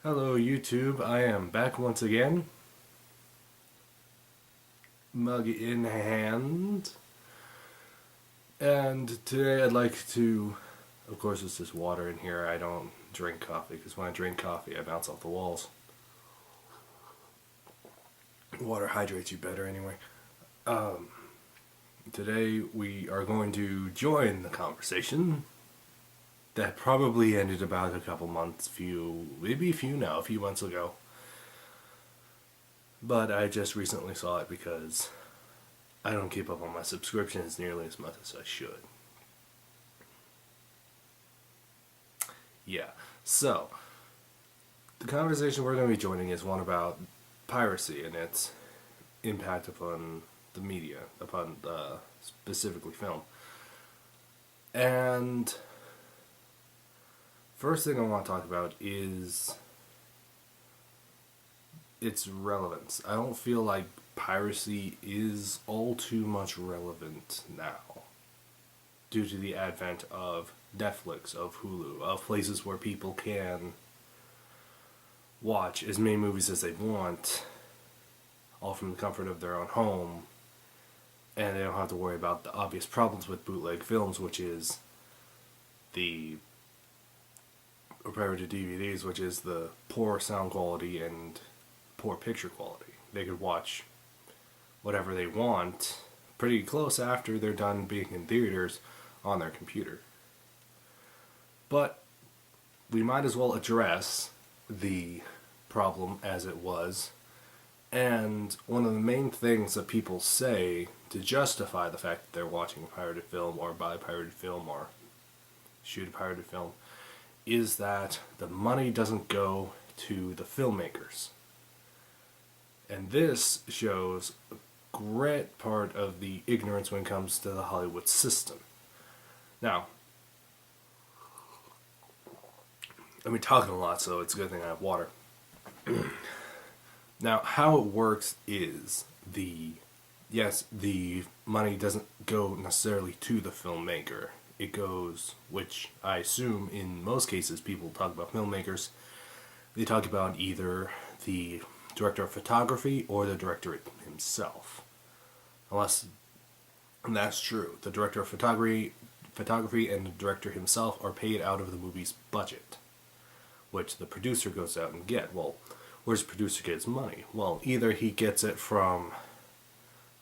Hello YouTube, I am back once again, mug in hand, and today I'd like to, of course it's just water in here, I don't drink coffee, because when I drink coffee I bounce off the walls. Water hydrates you better anyway. Today we are going to join the conversation that probably ended about a couple months, maybe a few months ago. But I just recently saw it because I don't keep up on my subscriptions nearly as much as I should. Yeah, so the conversation we're going to be joining is one about piracy and its impact upon the media, upon specifically film. And first thing I want to talk about is its relevance. I don't feel like piracy is all too much relevant now due to the advent of Netflix, of Hulu, of places where people can watch as many movies as they want, all from the comfort of their own home, and they don't have to worry about the obvious problems with bootleg films, which is or pirated DVDs, which is the poor sound quality and poor picture quality. They could watch whatever they want pretty close after they're done being in theaters on their computer. But we might as well address the problem as it was. And one of the main things that people say to justify the fact that they're watching a pirated film or buy a pirated film or shoot a pirated film is that the money doesn't go to the filmmakers. And this shows a great part of the ignorance when it comes to the Hollywood system. Now, I've been talking a lot, so it's a good thing I have water. Now, how it works is the money doesn't go necessarily to the filmmaker. It goes, which I assume in most cases people talk about filmmakers, they talk about either the director of photography or the director himself. And that's true. The director of photography and the director himself are paid out of the movie's budget, which the producer goes out and get. Well, where's the producer get his money? Well, either he gets it from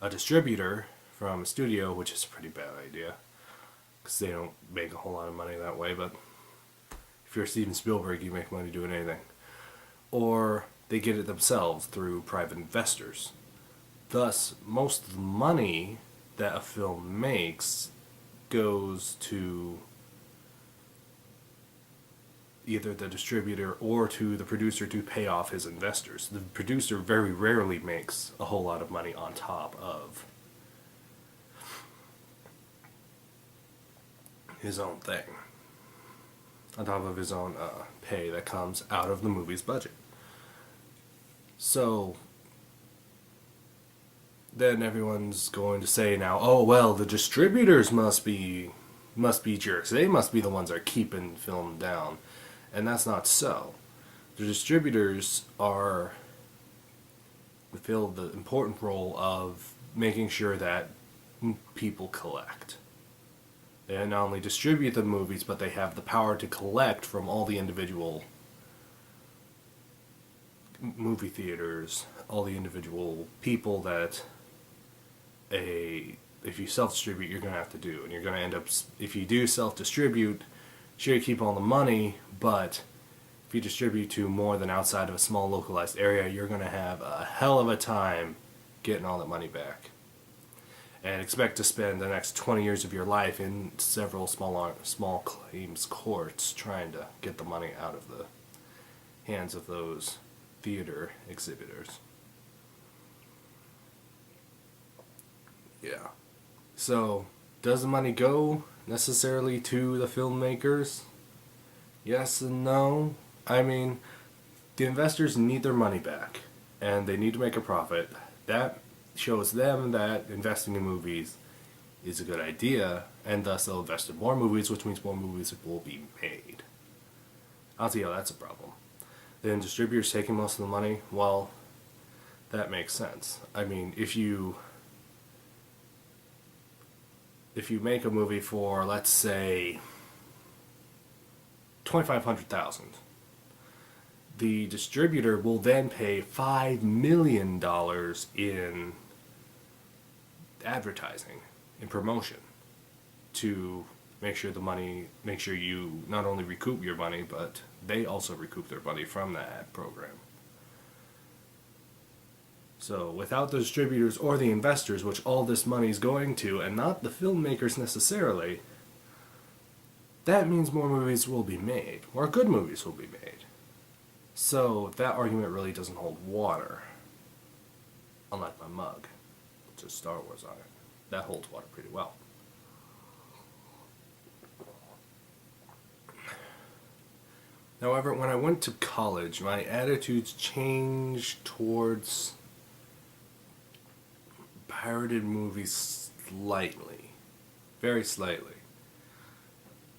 a distributor, from a studio, which is a pretty bad idea, because they don't make a whole lot of money that way, but if you're Steven Spielberg, you make money doing anything. Or they get it themselves through private investors. Thus, most of the money that a film makes goes to either the distributor or to the producer to pay off his investors. The producer very rarely makes a whole lot of money on top of his own thing, on top of his own pay that comes out of the movie's budget. So then everyone's going to say now, oh well, the distributors must be jerks. They must be the ones that are keeping film down, and that's not so. The distributors fill the important role of making sure that people collect. They not only distribute the movies, but they have the power to collect from all the individual movie theaters, all the individual people that if you self-distribute, you're going to have to do. And you're going to end up, if you do self-distribute, sure you keep all the money, but if you distribute to more than outside of a small localized area, you're going to have a hell of a time getting all that money back. And expect to spend the next 20 years of your life in several small claims courts trying to get the money out of the hands of those theater exhibitors. Yeah. So, does the money go necessarily to the filmmakers? Yes and no. I mean, the investors need their money back, and they need to make a profit. That shows them that investing in movies is a good idea, and thus they'll invest in more movies, which means more movies will be made. I don't see how that's a problem. then distributors taking most of the money, well, that makes sense. I mean, if you make a movie for, let's say, 2,500,000, the distributor will then pay $5 million in advertising, in promotion, to make sure you not only recoup your money, but they also recoup their money from the ad program. So without the distributors or the investors, which all this money is going to, and not the filmmakers necessarily, that means more movies will be made. More good movies will be made. So that argument really doesn't hold water. Unlike my mug, which has Star Wars on it. That holds water pretty well. However, when I went to college, my attitudes changed towards pirated movies slightly. Very slightly.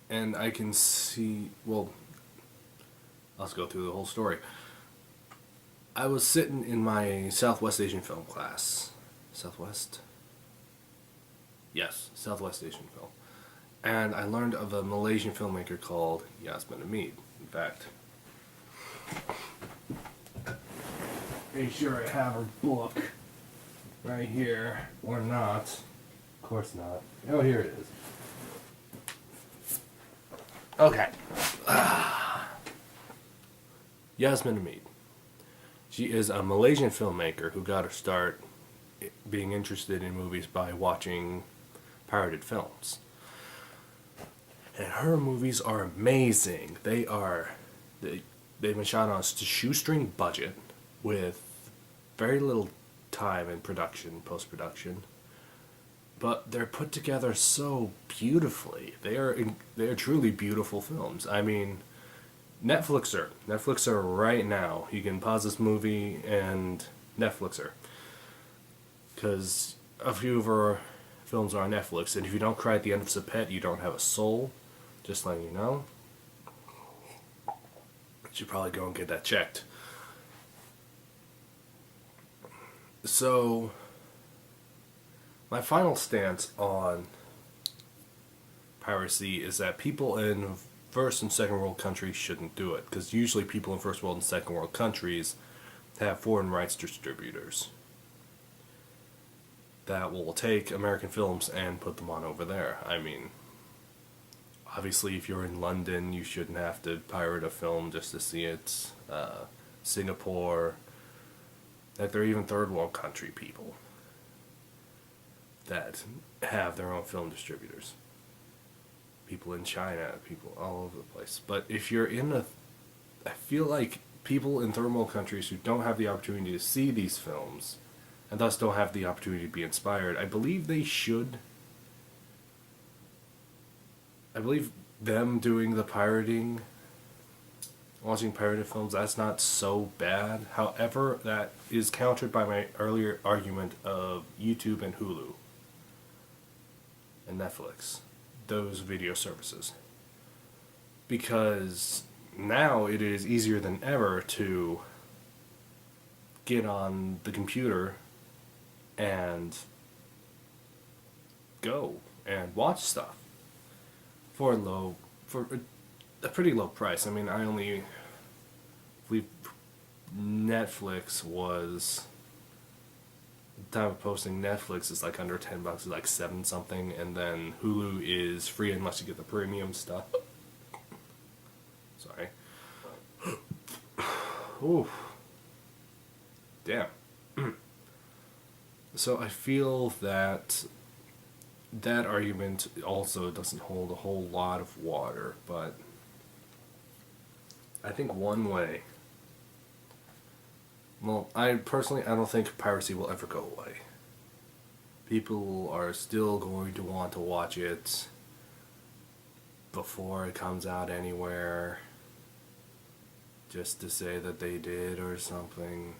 And I can see, well, let's go through the whole story. I was sitting in my Southwest Asian film class. Southwest? Yes, Southwest Asian film. And I learned of a Malaysian filmmaker called Yasmin Hamid. In fact, pretty sure I have her book right here, or not. Of course not. Oh, here it is. Okay. Yasmin Hamid. She is a Malaysian filmmaker who got her start being interested in movies by watching pirated films. And her movies are amazing. They've been shot on a shoestring budget with very little time in production, post-production. But they're put together so beautifully. They are truly beautiful films. I mean, Netflix her right now. You can pause this movie and Netflix her. Because a few of her films are on Netflix, and if you don't cry at the end of Sapet, you don't have a soul. Just letting you know. You should probably go and get that checked. So, my final stance on piracy is that people in first and second world countries shouldn't do it, because usually people in first world and second world countries have foreign rights distributors that will take American films and put them on over there. I mean, obviously if you're in London, you shouldn't have to pirate a film just to see it. Singapore, that they're even third world country people that have their own film distributors. People in China, people all over the place. But if you're I feel like people in third world countries who don't have the opportunity to see these films, and thus don't have the opportunity to be inspired, I believe them doing the pirating, watching pirated films, that's not so bad. However, that is countered by my earlier argument of YouTube and Hulu and Netflix, those video services. Because now it is easier than ever to get on the computer and go and watch stuff for a pretty low price. I mean, I believe Netflix was, at the time of posting, Netflix is like under $10, it's like 7 something, and then Hulu is free unless you get the premium stuff. Sorry. Ooh. Damn. So I feel that argument also doesn't hold a whole lot of water, but I think one way... Well, I don't think piracy will ever go away. People are still going to want to watch it before it comes out anywhere, just to say that they did or something.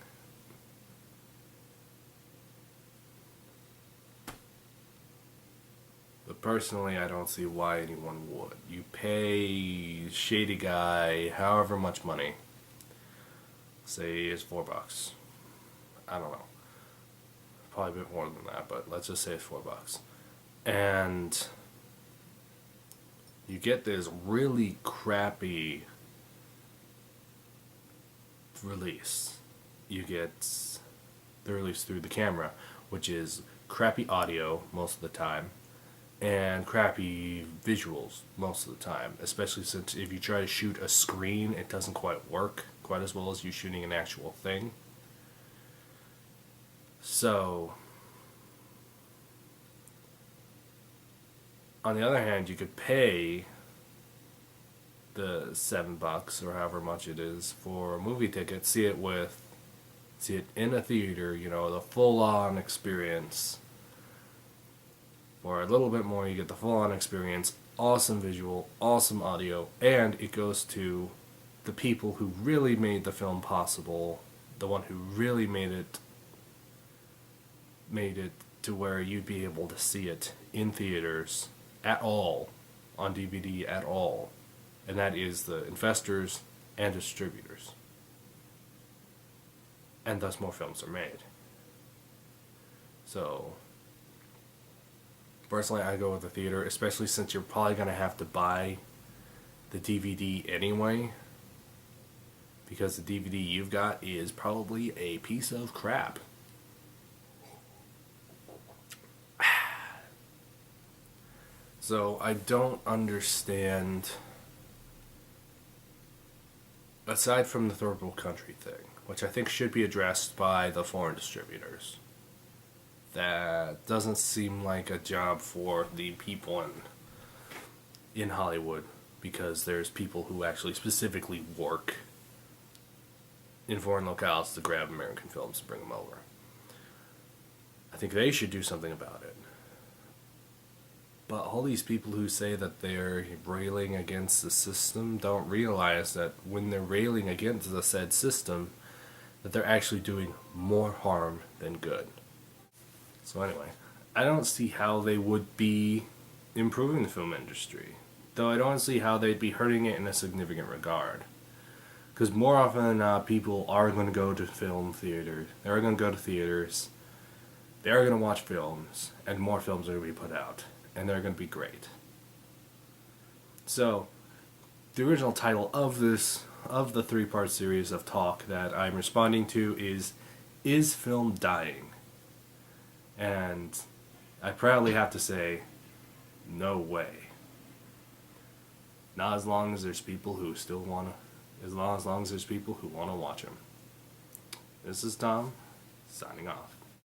But personally, I don't see why anyone would. You pay Shady Guy however much money say is $4. I don't know. Probably a bit more than that, but let's just say it's $4. And you get this really crappy release. You get the release through the camera, which is crappy audio most of the time and crappy visuals most of the time, especially since if you try to shoot a screen, it doesn't quite work quite as well as you shooting an actual thing. So on the other hand, you could pay the $7 or however much it is for a movie ticket, see it in a theater, the full-on experience. For a little bit more, you get the full-on experience, awesome visual, awesome audio, and it goes to the people who really made the film possible, the one who really made it to where you'd be able to see it in theaters at all, on DVD at all, and that is the investors and distributors. And thus more films are made. So personally, I go with the theater, especially since you're probably going to have to buy the DVD anyway, because the DVD you've got is probably a piece of crap. So I don't understand, aside from the third world country thing, which I think should be addressed by the foreign distributors. That doesn't seem like a job for the people in Hollywood, because there's people who actually specifically work in foreign locales to grab American films and bring them over. I think they should do something about it. But all these people who say that they're railing against the system don't realize that when they're railing against the said system, that they're actually doing more harm than good. So anyway, I don't see how they would be improving the film industry. Though I don't see how they'd be hurting it in a significant regard. Because more often than not, people are going to go to film theaters. They are going to go to theaters. They are going to watch films. And more films are going to be put out. And they're going to be great. So, the original title of the 3-part series of talk that I'm responding to is film dying? And I proudly have to say, no way. Not as long as there's people who still want to, as long as there's people who want to watch them. This is Tom, signing off.